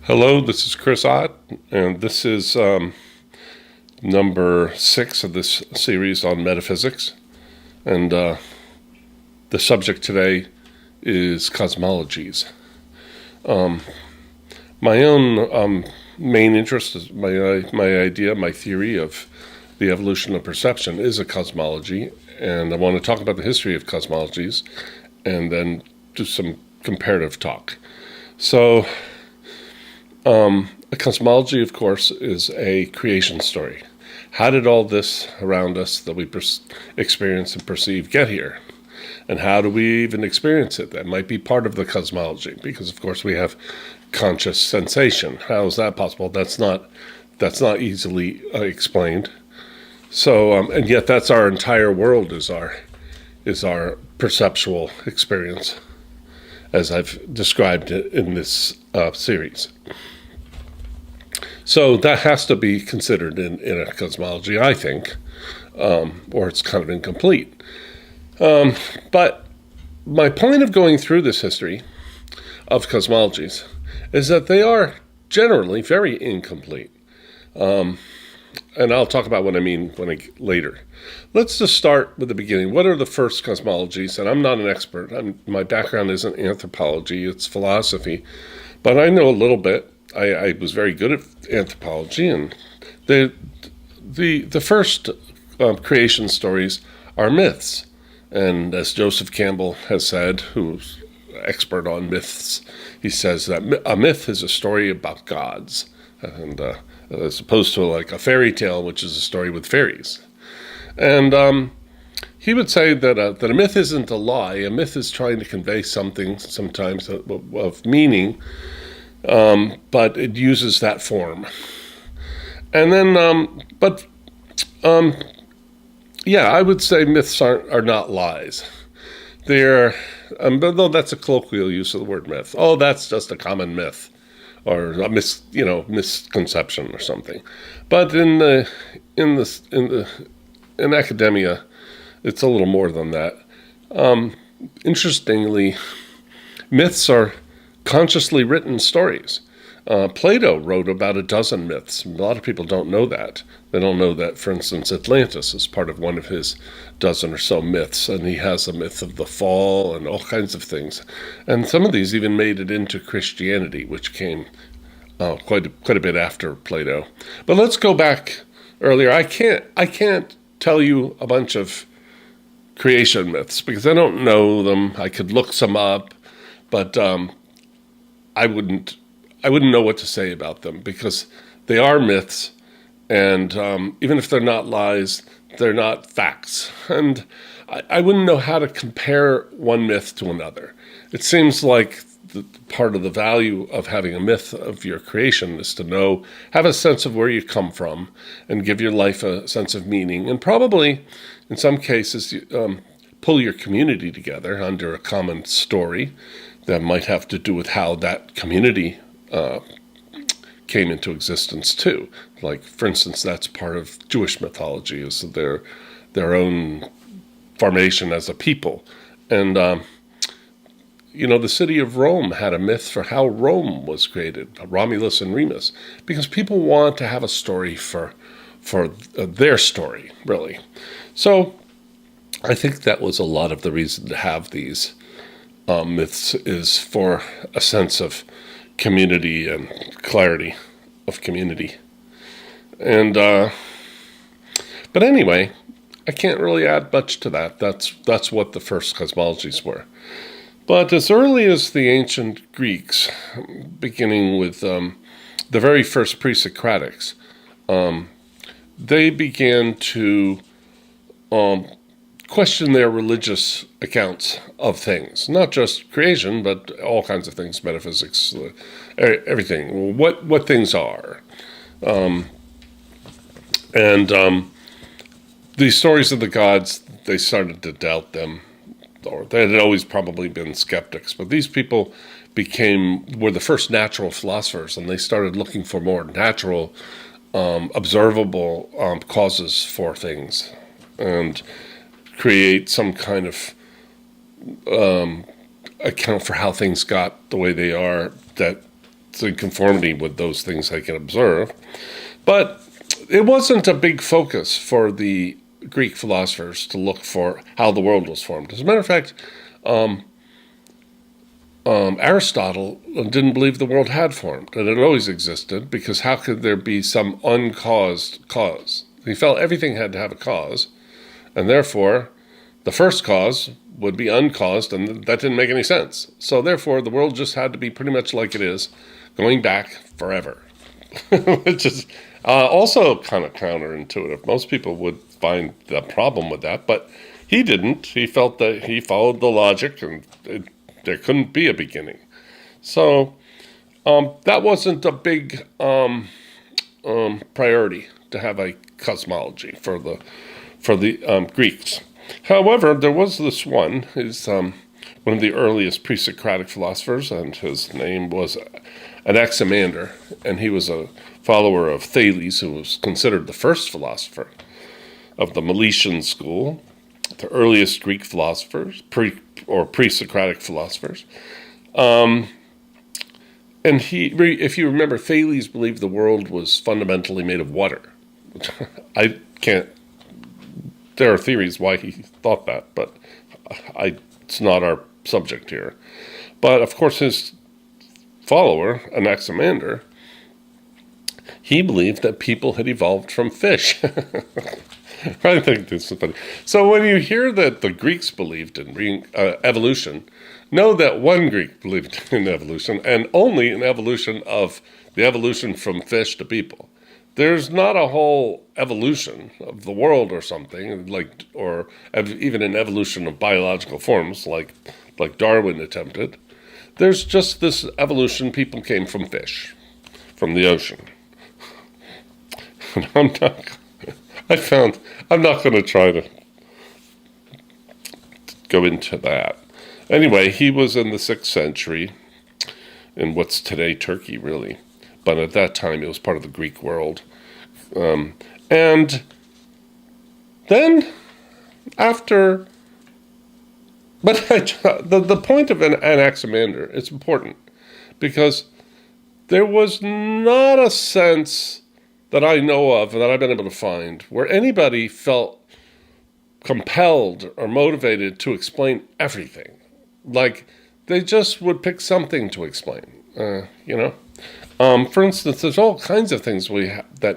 Hello, this is Chris Ott, and this is number 6 of this series on metaphysics. And the subject today is cosmologies. My own main interest is my theory of the evolution of perception is a cosmology, and I want to talk about the history of cosmologies and then do some comparative talk. So, a cosmology, of course, is a creation story. How did all this around us that we experience and perceive get here? And how do we even experience it? That might be part of the cosmology, because, of course, we have conscious sensation. How is that possible? That's not easily explained. So, and yet that's our entire world is our perceptual experience, as I've described it in this series. So that has to be considered in a cosmology, I think, or it's kind of incomplete. But my point of going through this history of cosmologies is that they are generally very incomplete. And I'll talk about what I mean later. Let's just start with the beginning. What are the first cosmologies? And I'm not an expert. My background isn't anthropology, it's philosophy. But I know a little bit. I was very good at anthropology, and the first creation stories are myths. And as Joseph Campbell has said, who's expert on myths, he says that a myth is a story about gods, and as opposed to like a fairy tale, which is a story with fairies. And he would say that a myth isn't a lie. A myth is trying to convey something, sometimes of meaning, but it uses that form. And then, I would say myths are not lies. They're, though that's a colloquial use of the word myth. Oh, that's just a common myth, or a misconception or something. But in academia, it's a little more than that. Interestingly, myths are consciously written stories. Plato wrote about a dozen myths. A lot of people don't know that. They don't know that, for instance, Atlantis is part of one of his dozen or so myths, and he has a myth of the fall and all kinds of things. And some of these even made it into Christianity, which came quite a bit after Plato. But let's go back earlier. I can't tell you a bunch of creation myths because I don't know them. I could look some up, but I wouldn't know what to say about them because they are myths, and even if they're not lies, they're not facts. And I wouldn't know how to compare one myth to another. It seems like part of the value of having a myth of your creation is to have a sense of where you come from and give your life a sense of meaning, and probably, in some cases, pull your community together under a common story that might have to do with how that community came into existence too. Like, for instance, that's part of Jewish mythology, is their own formation as a people. And the city of Rome had a myth for how Rome was created, Romulus and Remus, because people want to have a story for their story, really. So I think that was a lot of the reason to have these myths, is for a sense of community and clarity of community. And but anyway, I can't really add much to that. That's what the first cosmologies were. But as early as the ancient Greeks, beginning with the very first pre-Socratics, they began to question their religious accounts of things, not just creation, but all kinds of things, metaphysics, everything, what things are. These stories of the gods, they started to doubt them, or they had always probably been skeptics, but these people were the first natural philosophers, and they started looking for more natural, observable causes for things, and create some kind of account for how things got the way they are that it's in conformity with those things I can observe. But it wasn't a big focus for the Greek philosophers to look for how the world was formed. As a matter of fact, Aristotle didn't believe the world had formed, that it always existed, because how could there be some uncaused cause? He felt everything had to have a cause, and therefore the first cause would be uncaused, and that didn't make any sense. So therefore the world just had to be pretty much like it is, going back forever. Which is also kind of counterintuitive. Most people would find the problem with that, but he didn't. He felt that he followed the logic, and there couldn't be a beginning. So that wasn't a big priority to have a cosmology for the Greeks. However, there was this one. He's one of the earliest pre-Socratic philosophers, and his name was Anaximander, and he was a follower of Thales, who was considered the first philosopher of the Milesian school, the earliest Greek philosophers, pre-Socratic philosophers. And if you remember, Thales believed the world was fundamentally made of water. There are theories why he thought that, but it's not our subject here. But of course, his follower, Anaximander, he believed that people had evolved from fish. I think this is funny. So when you hear that the Greeks believed in evolution, know that one Greek believed in evolution, and only in evolution of the evolution from fish to people. There's not a whole evolution of the world or something, or even an evolution of biological forms like Darwin attempted. There's just this evolution. People came from fish, from the ocean. And I'm not going to try to go into that. Anyway, he was in the 6th century in what's today Turkey, really. But at that time, it was part of the Greek world. And then after... But the point of Anaximander, it's important, because there was not a sense that I know of, that I've been able to find, where anybody felt compelled or motivated to explain everything. Like, they just would pick something to explain, For instance, there's all kinds of things that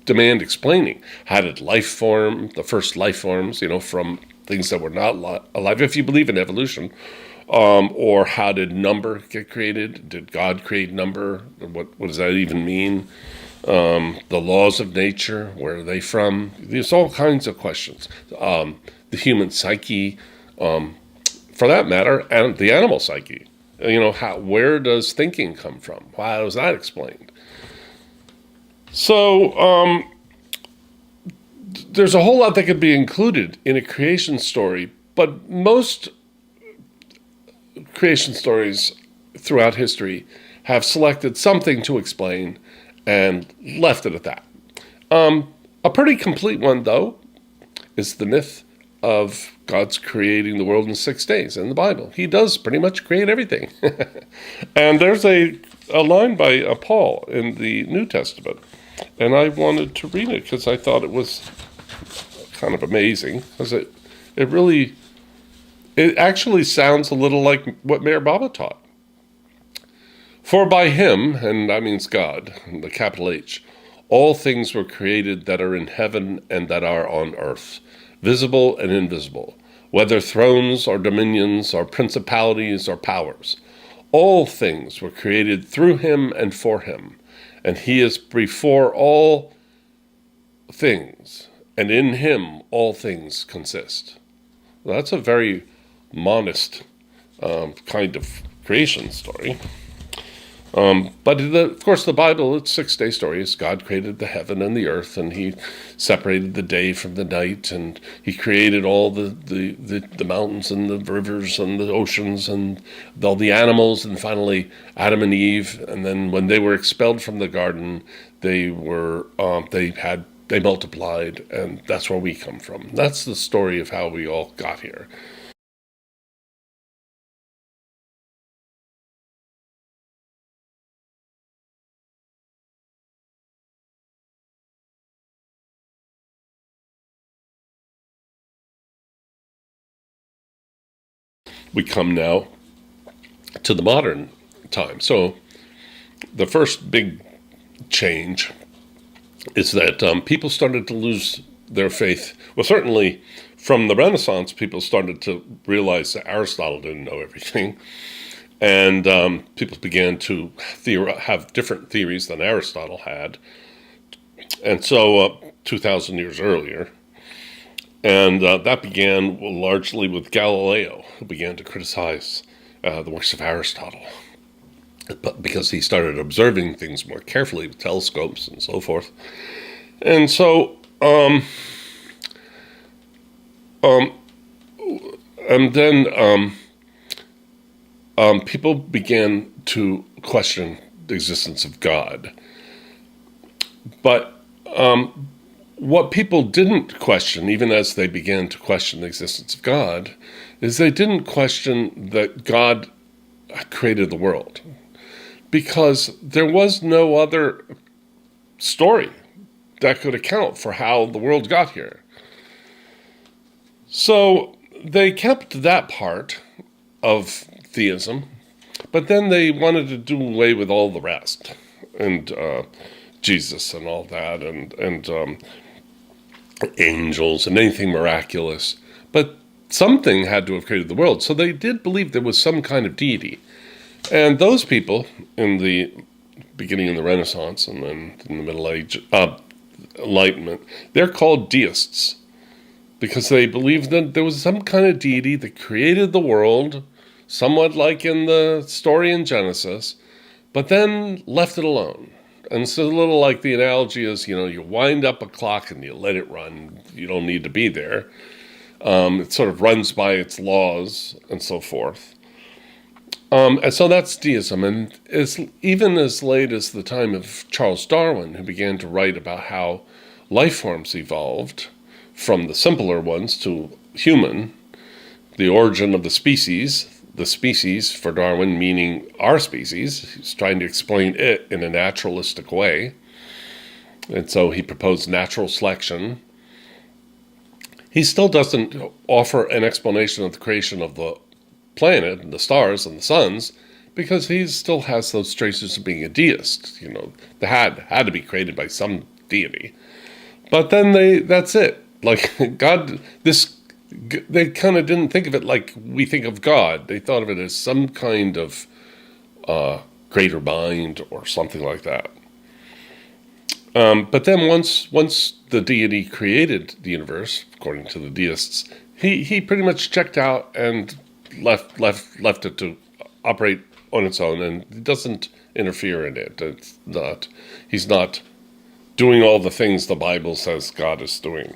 demand explaining. How did life form, the first life forms, from things that were not alive, if you believe in evolution? Or how did number get created? Did God create number? What does that even mean? The laws of nature, where are they from? There's all kinds of questions. The human psyche, for that matter, and the animal psyche. Where does thinking come from? How is that explained? So there's a whole lot that could be included in a creation story, but most creation stories throughout history have selected something to explain and left it at that. A pretty complete one, though, is the myth of God's creating the world in 6 days in the Bible. He does pretty much create everything. And there's a line by Paul in the New Testament, and I wanted to read it because I thought it was kind of amazing, because it actually sounds a little like what Meher Baba taught. For by him, and that means God, the capital H, all things were created that are in heaven and that are on earth, visible and invisible, whether thrones or dominions or principalities or powers. All things were created through him and for him, and he is before all things, and in him all things consist. Well, that's a very monist kind of creation story. But of course, the Bible, it's 6-day stories. God created the heaven and the earth, and he separated the day from the night, and he created all the mountains and the rivers and the oceans and all the animals, and finally Adam and Eve. And then when they were expelled from the garden, they multiplied, and that's where we come from. That's the story of how we all got here. we come now to the modern time. So the first big change is that people started to lose their faith. Well, certainly from the Renaissance, people started to realize that Aristotle didn't know everything. And people began to have different theories than Aristotle had. And so 2,000 years earlier, and that began largely with Galileo, who began to criticize the works of Aristotle, but because he started observing things more carefully with telescopes and so forth. And so, and then people began to question the existence of God. But what people didn't question, even as they began to question the existence of God, is they didn't question that God created the world, because there was no other story that could account for how the world got here. So they kept that part of theism, but then they wanted to do away with all the rest, and Jesus and all that, and angels and anything miraculous. But something had to have created the world. So they did believe there was some kind of deity. And those people in the beginning of the Renaissance and then in the Middle Age, Enlightenment, they're called deists because they believed that there was some kind of deity that created the world, somewhat like in the story in Genesis, but then left it alone. And it's a little like the analogy is, you wind up a clock and you let it run. You don't need to be there. It sort of runs by its laws and so forth. And so that's deism. And even as late as the time of Charles Darwin, who began to write about how life forms evolved from the simpler ones to human, the origin of the species for Darwin meaning our species. He's trying to explain it in a naturalistic way. And so he proposed natural selection. He still doesn't offer an explanation of the creation of the planet and the stars and the suns, because he still has those traces of being a deist. They had to be created by some deity. But then that's it. Like God, they kind of didn't think of it like we think of God. They thought of it as some kind of greater mind or something like that. But then once the deity created the universe, according to the deists, he pretty much checked out and left it to operate on its own, and he doesn't interfere in it. He's not doing all the things the Bible says God is doing.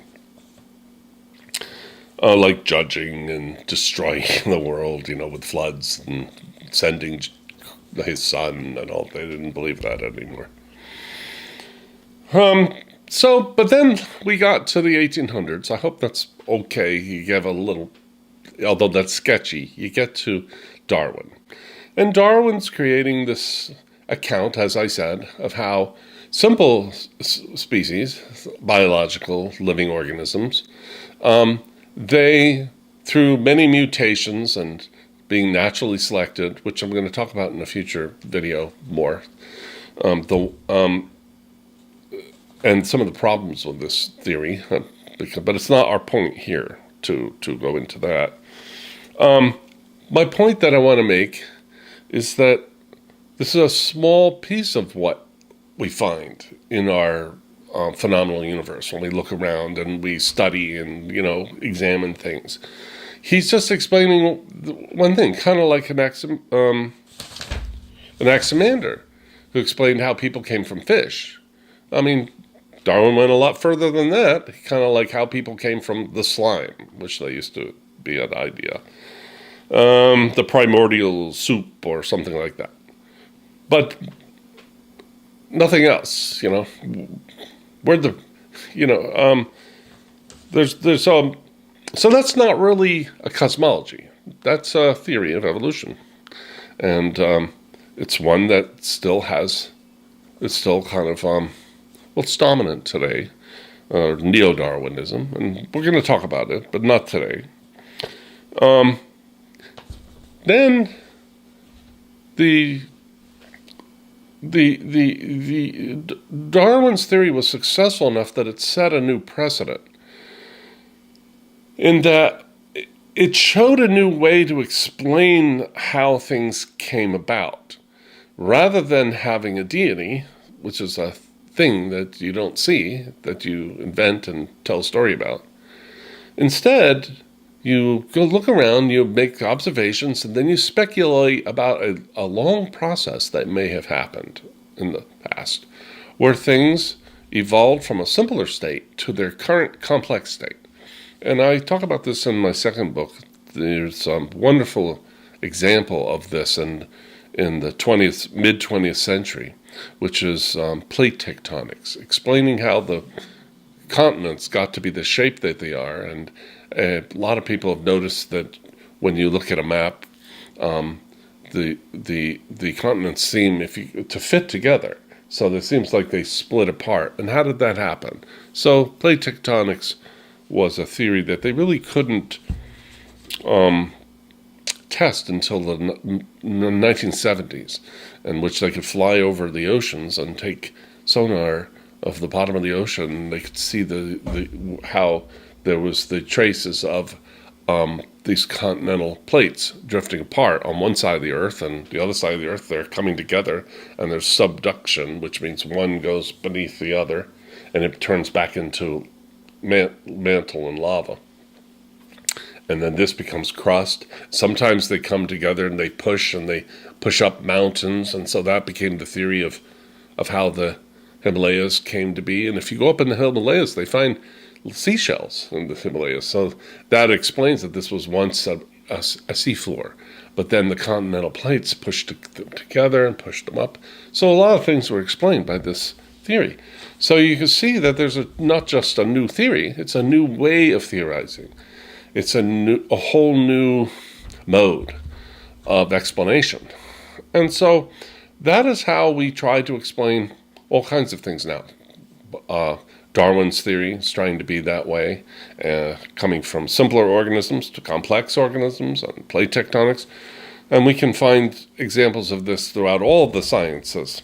Like judging and destroying the world, with floods and sending his son and all. They didn't believe that anymore. But then we got to the 1800s. I hope that's okay. You give a little, although that's sketchy, you get to Darwin. And Darwin's creating this account, as I said, of how simple species, biological living organisms, they, through many mutations and being naturally selected, which I'm going to talk about in a future video more, and some of the problems with this theory, but it's not our point here to go into that. My point that I want to make is that this is a small piece of what we find in our phenomenal universe when we look around and we study and, examine things. He's just explaining one thing, kind of like an Anaximander, who explained how people came from fish. I mean, Darwin went a lot further than that, kind of like how people came from the slime, which they used to be an idea. The primordial soup or something like that. But nothing else, so that's not really a cosmology. That's a theory of evolution. And it's one that it's still kind of, it's dominant today, neo-Darwinism, and we're going to talk about it, but not today. Then the the Darwin's theory was successful enough that it set a new precedent in that it showed a new way to explain how things came about. Rather than having a deity, which is a thing that you don't see, that you invent and tell a story about, instead, you go look around, you make observations, and then you speculate about a long process that may have happened in the past, where things evolved from a simpler state to their current complex state. And I talk about this in my second book. There's a wonderful example of this in the mid-20th century, which is plate tectonics, explaining how the continents got to be the shape that they are. And a lot of people have noticed that when you look at a map, the continents seem to fit together. So it seems like they split apart. And how did that happen? So plate tectonics was a theory that they really couldn't test until the 1970s, in which they could fly over the oceans and take sonar of the bottom of the ocean. They could see how there was the traces of these continental plates drifting apart on one side of the Earth, and the other side of the Earth they're coming together, and there's subduction, which means one goes beneath the other, and it turns back into mantle and lava. And then this becomes crust. Sometimes they come together and they push up mountains, and so that became the theory of how the Himalayas came to be. And if you go up in the Himalayas, they find seashells in the Himalayas. So that explains that this was once a seafloor. But then the continental plates pushed them together and pushed them up. So a lot of things were explained by this theory. So you can see that there's not just a new theory, it's a new way of theorizing. It's a whole new mode of explanation. And so that is how we try to explain all kinds of things now. Darwin's theory is trying to be that way, coming from simpler organisms to complex organisms and plate tectonics. And we can find examples of this throughout all of the sciences.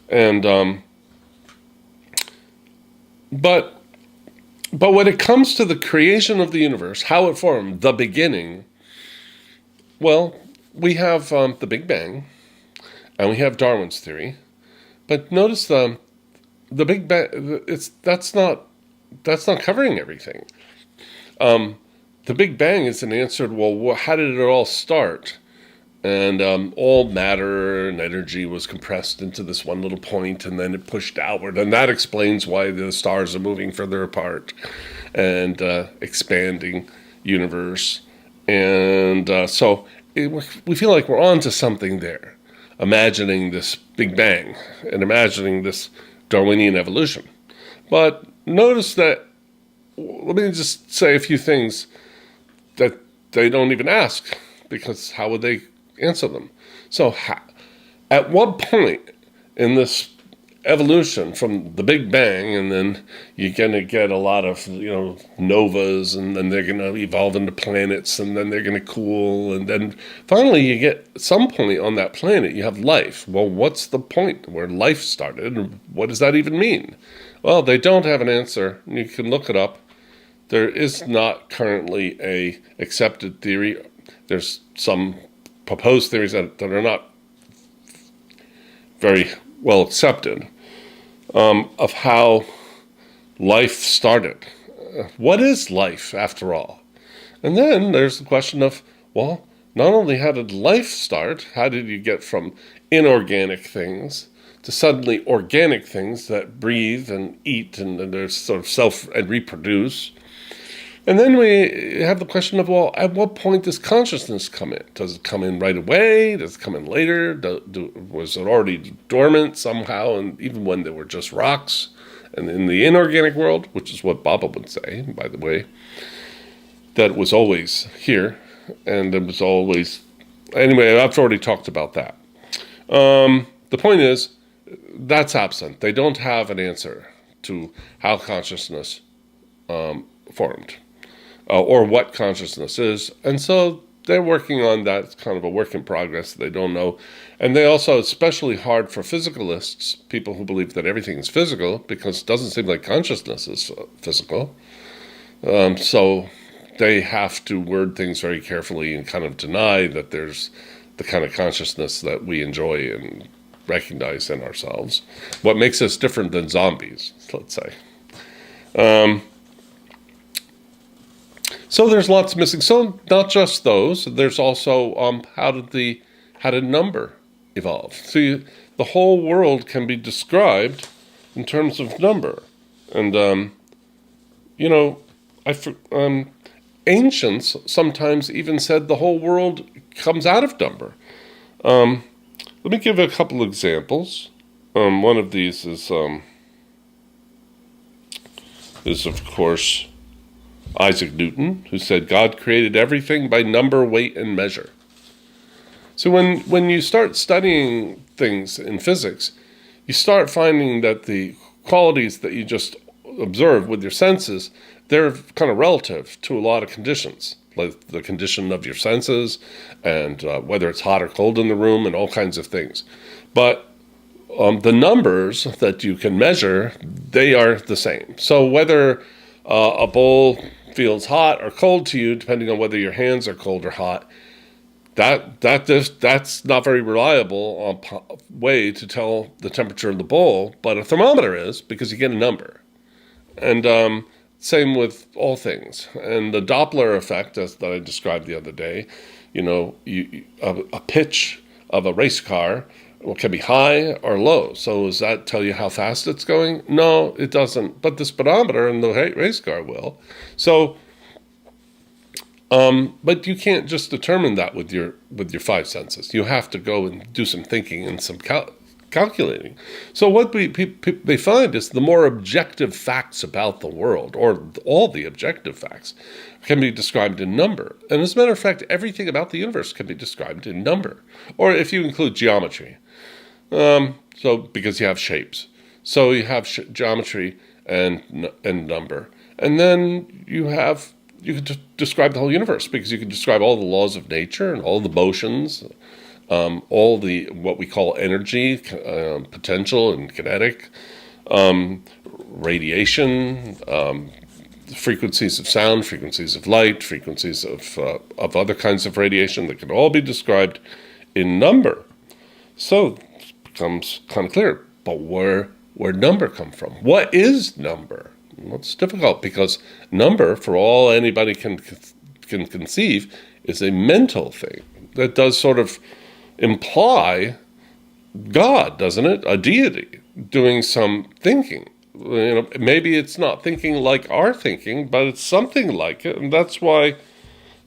And But when it comes to the creation of the universe, how it formed, the beginning, well, we have the Big Bang, and we have Darwin's theory. But notice the Big Bang, that's not covering everything. The Big Bang is an answer to, well, how did it all start? And all matter and energy was compressed into this one little point, and then it pushed outward. And that explains why the stars are moving further apart and expanding universe. And so we feel like we're on to something there, imagining this Big Bang and imagining this Darwinian evolution. But notice that, let me just say a few things that they don't even ask, because how would they answer them? So at what point in this evolution from the Big Bang, and then you're going to get a lot of novas, and then they're going to evolve into planets, and then they're going to cool, and then finally you get some point on that planet you have life. Well, what's the point where life started, and what does that even mean? Well, they don't have an answer. You can look it up. There is not currently a accepted theory. There's some proposed theories that are not very well accepted of how life started. What is life, after all? And then there's the question of, well, not only how did life start, how did you get from inorganic things to suddenly organic things that breathe and eat and they're sort of self and reproduce? And then we have the question of, well, at what point does consciousness come in? Does it come in right away? Does it come in later? Was it already dormant somehow, and even when there were just rocks? And in the inorganic world, which is what Baba would say, by the way, that was always here, and it was always... Anyway, I've already talked about that. The point is, that's absent. They don't have an answer to how consciousness formed. Or what consciousness is. And so they're working on that. It's kind of a work in progress. They don't know. And they also, especially hard for physicalists, people who believe that everything is physical, because it doesn't seem like consciousness is physical. So they have to word things very carefully and kind of deny that there's the kind of consciousness that we enjoy and recognize in ourselves. What makes us different than zombies, let's say. So there's lots missing. So not just those. There's also how did number evolve? So the whole world can be described in terms of number, and ancients sometimes even said the whole world comes out of number. Let me give a couple examples. One of these is of course Isaac Newton, who said God created everything by number, weight, and measure. So when you start studying things in physics, you start finding that the qualities that you just observe with your senses, they're kind of relative to a lot of conditions, like the condition of your senses and whether it's hot or cold in the room and all kinds of things. But the numbers that you can measure, they are the same. So whether a bowl feels hot or cold to you, depending on whether your hands are cold or hot, that's not very reliable way to tell the temperature of the bowl, but a thermometer is, because you get a number. And same with all things. And the Doppler effect, as that I described the other day, a pitch of a race car can be high or low. So does that tell you how fast it's going? No, it doesn't. But the speedometer in the race car will. So, but you can't just determine that with your five senses. You have to go and do some thinking and some calculating. So what they find is the more objective facts about the world, or all the objective facts, can be described in number. And as a matter of fact, everything about the universe can be described in number, or if you include geometry. So because you have shapes, so you have geometry and number, and then you can describe the whole universe, because you can describe all the laws of nature and all the motions, all the what we call energy, potential and kinetic, radiation, frequencies of sound, frequencies of light, frequencies of other kinds of radiation that can all be described in number. So it becomes kind of clear, but where number come from? What is number? Well, it's difficult, because number, for all anybody can conceive, is a mental thing that does sort of imply God, doesn't it? A deity doing some thinking. Maybe it's not thinking like our thinking, but it's something like it, and that's why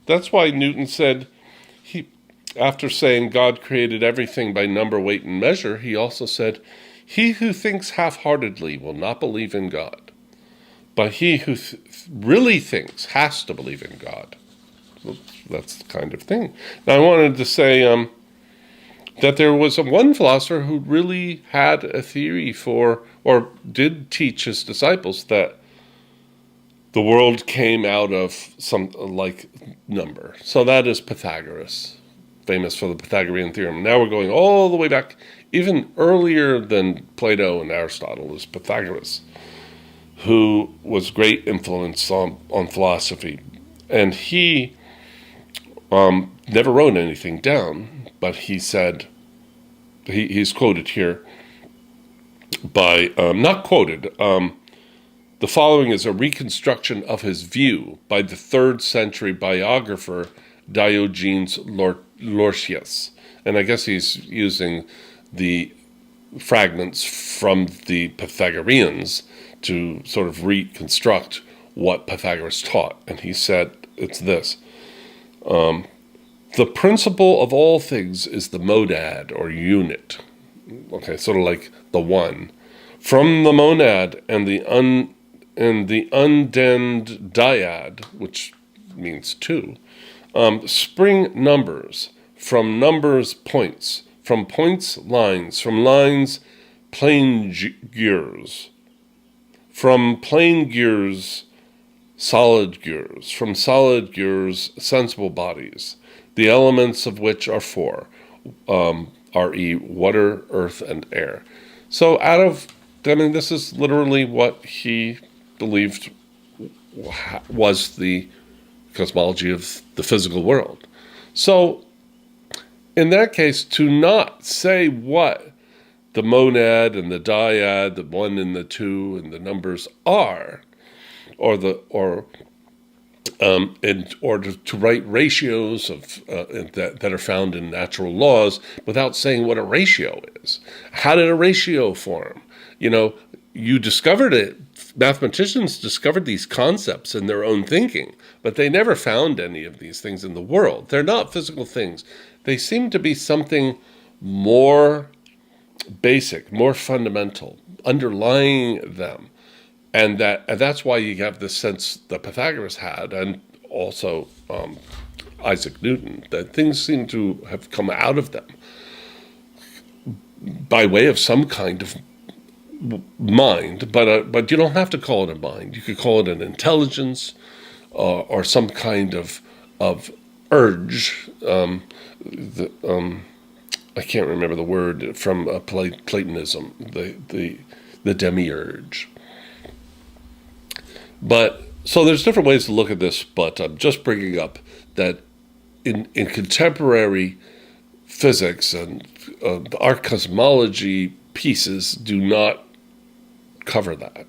Newton said, after saying God created everything by number, weight, and measure, he also said, "He who thinks half-heartedly will not believe in God, but he who really thinks has to believe in God." So that's the kind of thing. Now, I wanted to say that there was one philosopher who really had a theory for, or did teach his disciples, that the world came out of some like number. So that is Pythagoras, famous for the Pythagorean theorem. Now we're going all the way back, even earlier than Plato and Aristotle, is Pythagoras, who was great influence on philosophy. And he never wrote anything down, but he said, he's quoted here by, not quoted, the following is a reconstruction of his view by the 3rd century biographer Diogenes Laertius. And I guess he's using the fragments from the Pythagoreans to sort of reconstruct what Pythagoras taught. And he said, it's this: the principle of all things is the monad, or unit. Okay, sort of like the one. From the monad and the undend dyad, which means two, spring numbers. From numbers, points. From points, lines. From lines, plane gears. From plane gears, solid gears. From solid gears, sensible bodies. the elements of which are four, RE, water, earth, and air. So this is literally what he believed was the cosmology of the physical world. So in that case, to not say what the monad and the dyad, the one and the two and the numbers are, in order to write ratios that are found in natural laws without saying what a ratio is. How did a ratio form? You discovered it. Mathematicians discovered these concepts in their own thinking, but they never found any of these things in the world. They're not physical things. They seem to be something more basic, more fundamental, underlying them. And that's why you have this sense that Pythagoras had, and also Isaac Newton, that things seem to have come out of them by way of some kind of mind. But you don't have to call it a mind. You could call it an intelligence or some kind of urge. I can't remember the word from Platonism, the demiurge. But so there's different ways to look at this, but I'm just bringing up that in contemporary physics and our cosmology pieces do not cover that.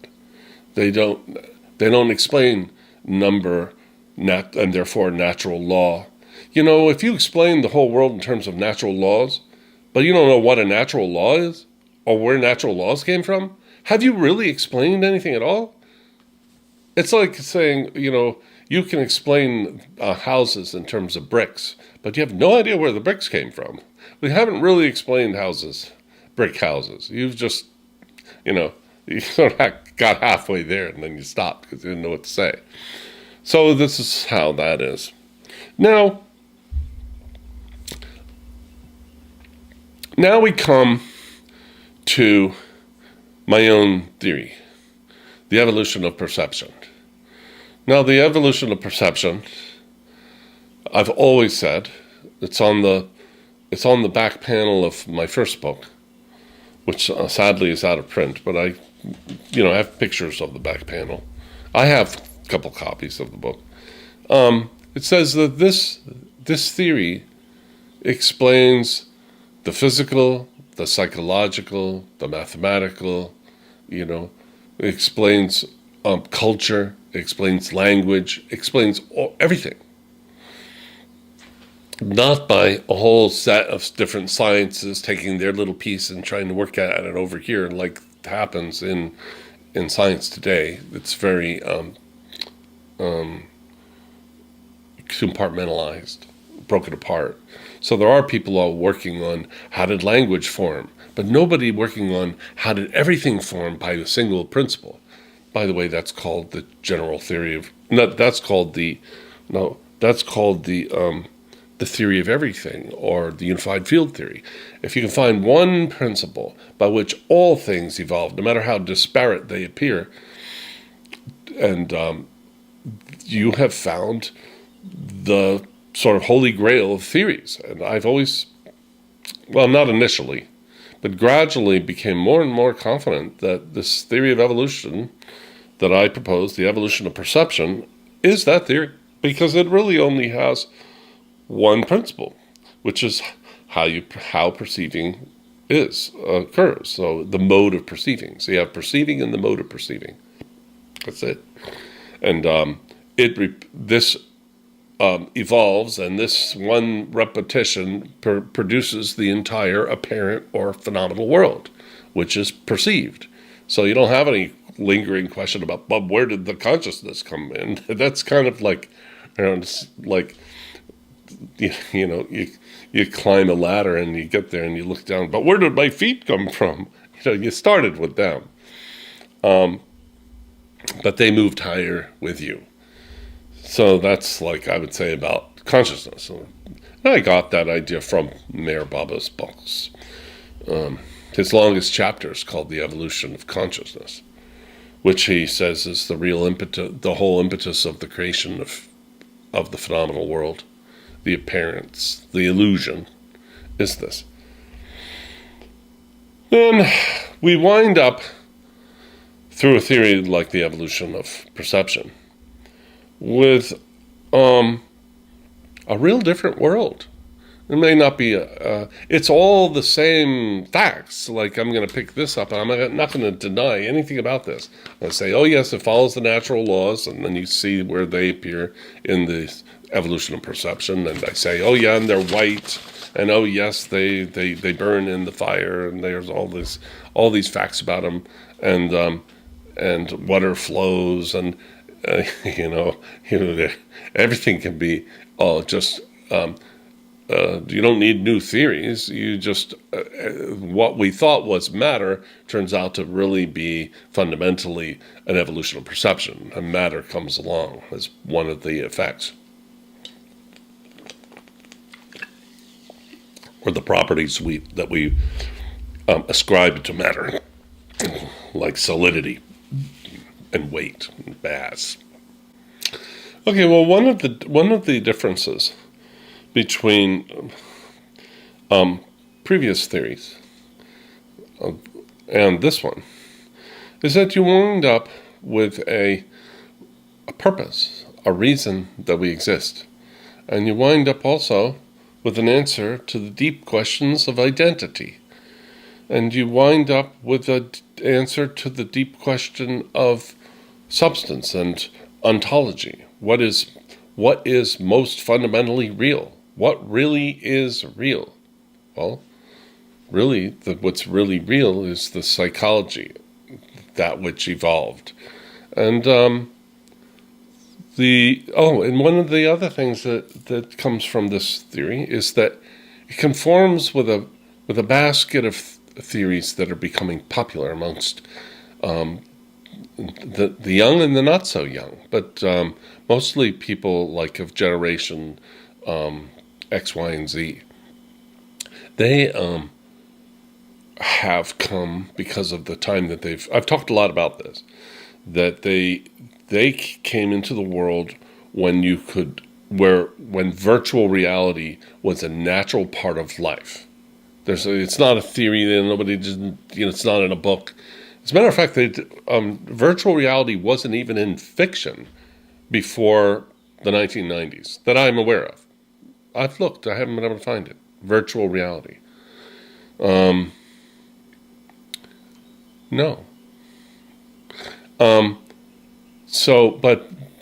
They don't explain number, and therefore natural law. If you explain the whole world in terms of natural laws, but you don't know what a natural law is or where natural laws came from, have you really explained anything at all? It's like saying, you can explain houses in terms of bricks, but you have no idea where the bricks came from. We haven't really explained brick houses. You've just, you sort of got halfway there and then you stopped because you didn't know what to say. So this is how that is. Now we come to my own theory, the evolution of perception. Now, the evolution of perception, I've always said, it's on the back panel of my first book, which sadly is out of print, but I have pictures of the back panel. I have a couple copies of the book. It says that this theory explains the physical, the psychological, the mathematical, it explains culture, explains language, explains everything. Not by a whole set of different sciences taking their little piece and trying to work at it over here like happens in science today. It's very compartmentalized, broken apart. So there are people all working on how did language form, but nobody working on how did everything form by a single principle. By the way, that's called the general theory of that's called the theory of everything, or the unified field theory. If you can find one principle by which all things evolve, no matter how disparate they appear, and you have found the sort of holy grail of theories. And I've always, well, not initially, but gradually became more and more confident that this theory of evolution that I propose, the evolution of perception, is that theory, because it really only has one principle, which is how perceiving occurs. So the mode of perceiving. So you have perceiving and the mode of perceiving. That's it. And this evolves, and this one repetition produces the entire apparent or phenomenal world, which is perceived. So you don't have any lingering question about, but where did the consciousness come in? That's kind of like, you climb a ladder and you get there and you look down, but where did my feet come from? You started with them. But they moved higher with you. So that's like I would say about consciousness. And I got that idea from Meher Baba's books. His longest chapter is called The Evolution of Consciousness, which he says is the real impetus, the whole impetus of the creation of the phenomenal world. the appearance, the illusion is this. Then we wind up, through a theory like the evolution of perception, with a real different world. It may not be, it's all the same facts. Like, I'm going to pick this up, and I'm not going to deny anything about this. I say, oh yes, it follows the natural laws, and then you see where they appear in the evolution of perception, and I say, oh yeah, and they're white, and oh yes, they burn in the fire, and there's all these facts about them, and water flows, and everything can be just. You don't need new theories. You just, what we thought was matter turns out to really be fundamentally an evolution of perception. And matter comes along as one of the effects. Or the properties that we ascribe to matter, like solidity and weight and mass. Okay, well, one of the differences between previous theories and this one is that you wind up with a purpose, a reason that we exist. And you wind up also with an answer to the deep questions of identity. And you wind up with an answer to the deep question of substance and ontology. What is most fundamentally real? What really is real? Well, really, what's really real is the psychology, that which evolved. And and one of the other things that comes from this theory is that it conforms with a basket of theories that are becoming popular amongst the young and the not so young, but mostly people like of generation X, Y, and Z. They have come because of the time that I've talked a lot about this, that they came into the world when when virtual reality was a natural part of life. It's not a theory that nobody didn't, it's not in a book. As a matter of fact, virtual reality wasn't even in fiction before the 1990s that I'm aware of. I've looked. I haven't been able to find it. Virtual reality. No.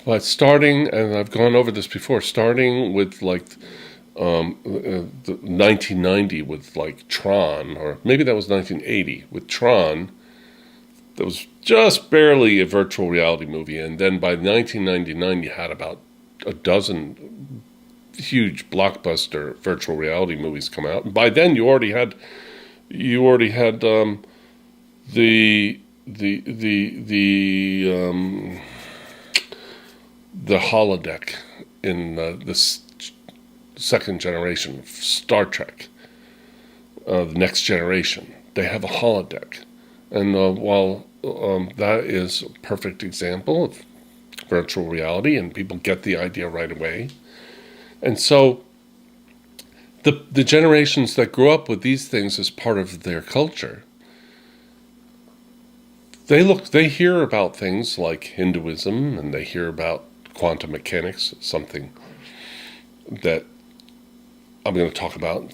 But starting, and I've gone over this before, starting with like the 1990 with like Tron, or maybe that was 1980 with Tron. That was just barely a virtual reality movie, and then by 1999 you had about a dozen huge blockbuster virtual reality movies come out. And by then you already had the holodeck in this second generation of Star Trek, the Next Generation. They have a holodeck, and while that is a perfect example of virtual reality, and people get the idea right away. And so the generations that grew up with these things as part of their culture, they hear about things like Hinduism, and they hear about quantum mechanics, something that I'm going to talk about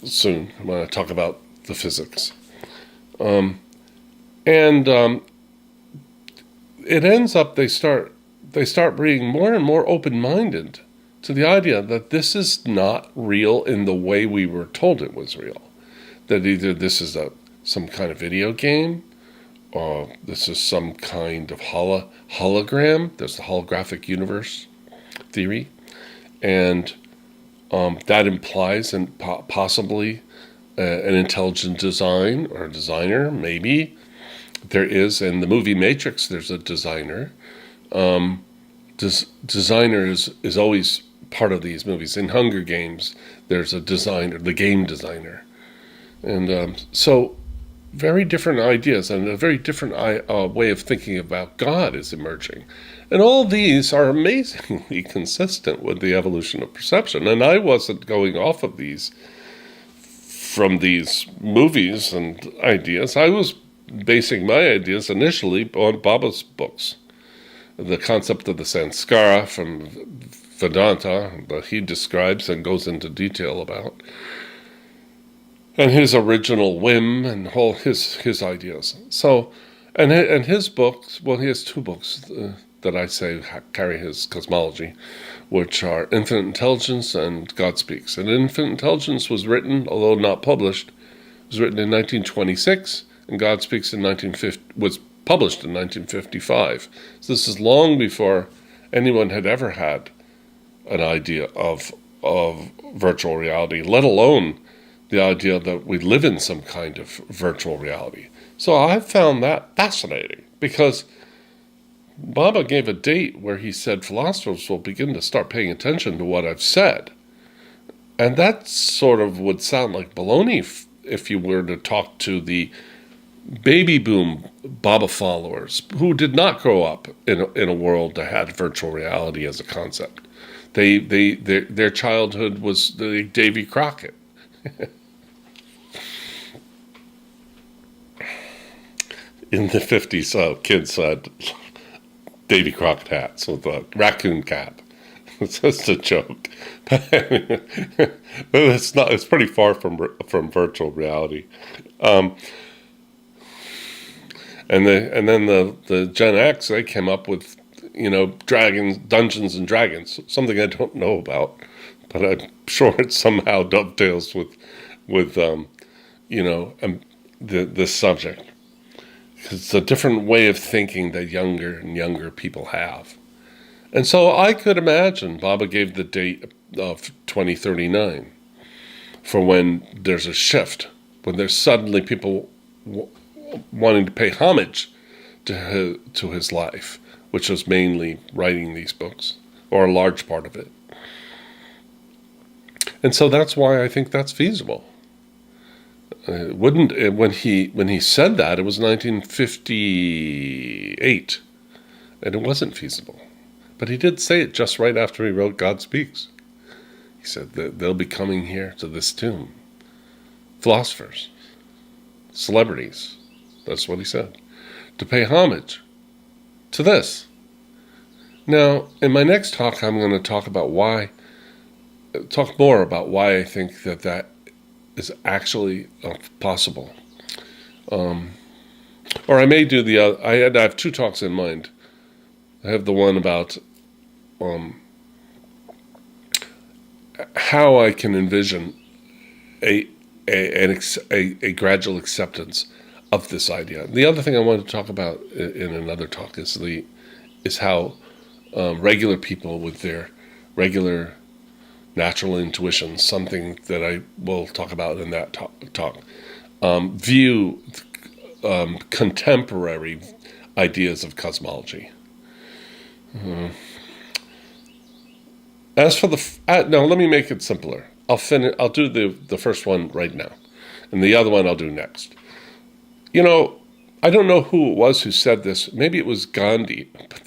soon. I'm going to talk about the physics. And it ends up they start being more and more open-minded to the idea that this is not real in the way we were told it was real. That either this is some kind of video game, or this is some kind of hologram. There's the holographic universe theory, and that implies possibly an intelligent design or a designer. Maybe there is in the movie Matrix. There's a designer. Designer is always part of these movies. In Hunger Games, there's a designer, the game designer, and so very different ideas and a very different way of thinking about God is emerging. And all these are amazingly consistent with the evolution of perception. And I wasn't going off of these from these movies and ideas. I was basing my ideas initially on Baba's books. The concept of the Sanskara from Vedanta that he describes and goes into detail about, and his original whim and all his ideas. So, and his books, well, he has two books that I say carry his cosmology, which are Infinite Intelligence and God Speaks. And Infinite Intelligence was written, although not published, was written in 1926, and God Speaks was published in 1955. So this is long before anyone had ever had an idea of virtual reality, let alone the idea that we live in some kind of virtual reality. So I found that fascinating because Baba gave a date where he said philosophers will begin to start paying attention to what I've said. And that sort of would sound like baloney if you were to talk to the baby boom Baba followers who did not grow up in a world that had virtual reality as a concept. Their childhood was Davy Crockett. In the 50s, kids had Davy Crockett hats with a raccoon cap. It's just a joke. But it's not. It's pretty far from virtual reality. And then the Gen X, they came up with, dragons, Dungeons and Dragons, something I don't know about, but I'm sure it somehow dovetails with this subject. It's a different way of thinking that younger and younger people have. And so I could imagine Baba gave the date of 2039 for when there's a shift, when there's suddenly people wanting to pay homage to his life, which was mainly writing these books, or a large part of it. And so that's why I think that's feasible. When he said that, it was 1958, and it wasn't feasible. But he did say it just right after he wrote God Speaks. He said that they'll be coming here to this tomb. Philosophers, celebrities, that's what he said, to pay homage to this. Now, in my next talk, I'm going to talk more about why I think that is actually possible. Or I may do the other. I have two talks in mind. I have the one about how I can envision a gradual acceptance of this idea. The other thing I want to talk about in another talk is how regular people with their regular natural intuition, something that I will talk about in that talk, view contemporary ideas of cosmology. As for no, let me make it simpler. I'll do the first one right now, and the other one I'll do next. I don't know who it was who said this. Maybe it was Gandhi, but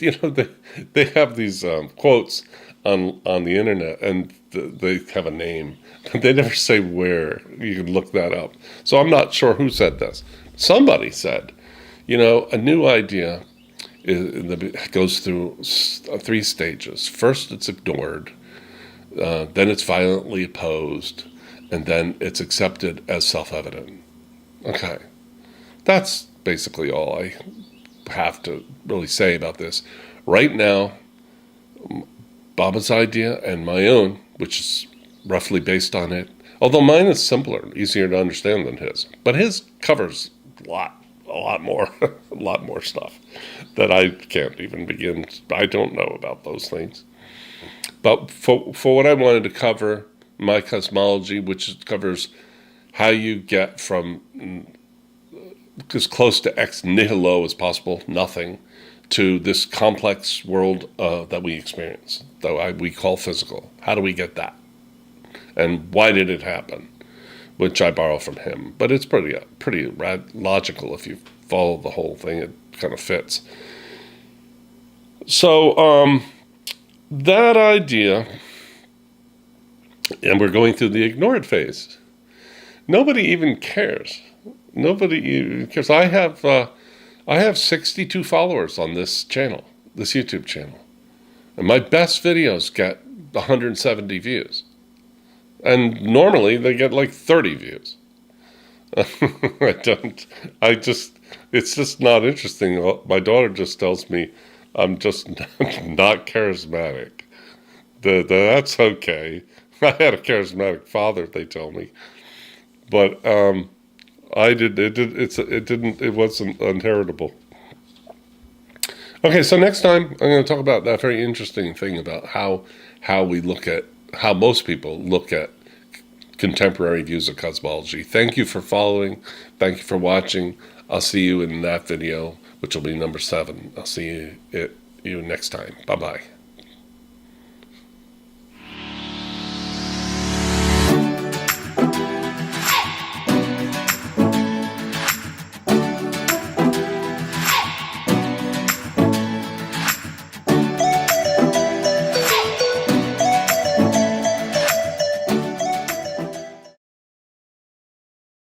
they have these quotes on the internet, and they have a name. They never say where. You can look that up. So I'm not sure who said this. Somebody said, a new idea goes through 3 stages. First, it's ignored. Then it's violently opposed. And then it's accepted as self-evident. Okay. That's basically all I have to really say about this. Right now, Baba's idea and my own, which is roughly based on it, although mine is simpler, easier to understand than his, but his covers a lot more stuff that I can't even begin. I don't know about those things. But for what I wanted to cover, my cosmology, which covers how you get from as close to ex nihilo as possible, nothing, to this complex world that we experience, that we call physical. How do we get that? And why did it happen? which I borrow from him. But it's pretty logical if you follow the whole thing. It kind of fits. So that idea, and we're going through the ignored phase. Nobody even cares. Nobody even cares. I have 62 followers on this channel, this YouTube channel. And my best videos get 170 views. And normally they get like 30 views. It's just not interesting. My daughter just tells me I'm just not charismatic. That's okay. I had a charismatic father, they tell me. But it wasn't inheritable. Okay, so next time I'm going to talk about that very interesting thing about how most people look at contemporary views of cosmology. Thank you for following. Thank you for watching. I'll see you in that video, which will be number 7. I'll see you next time. Bye-bye.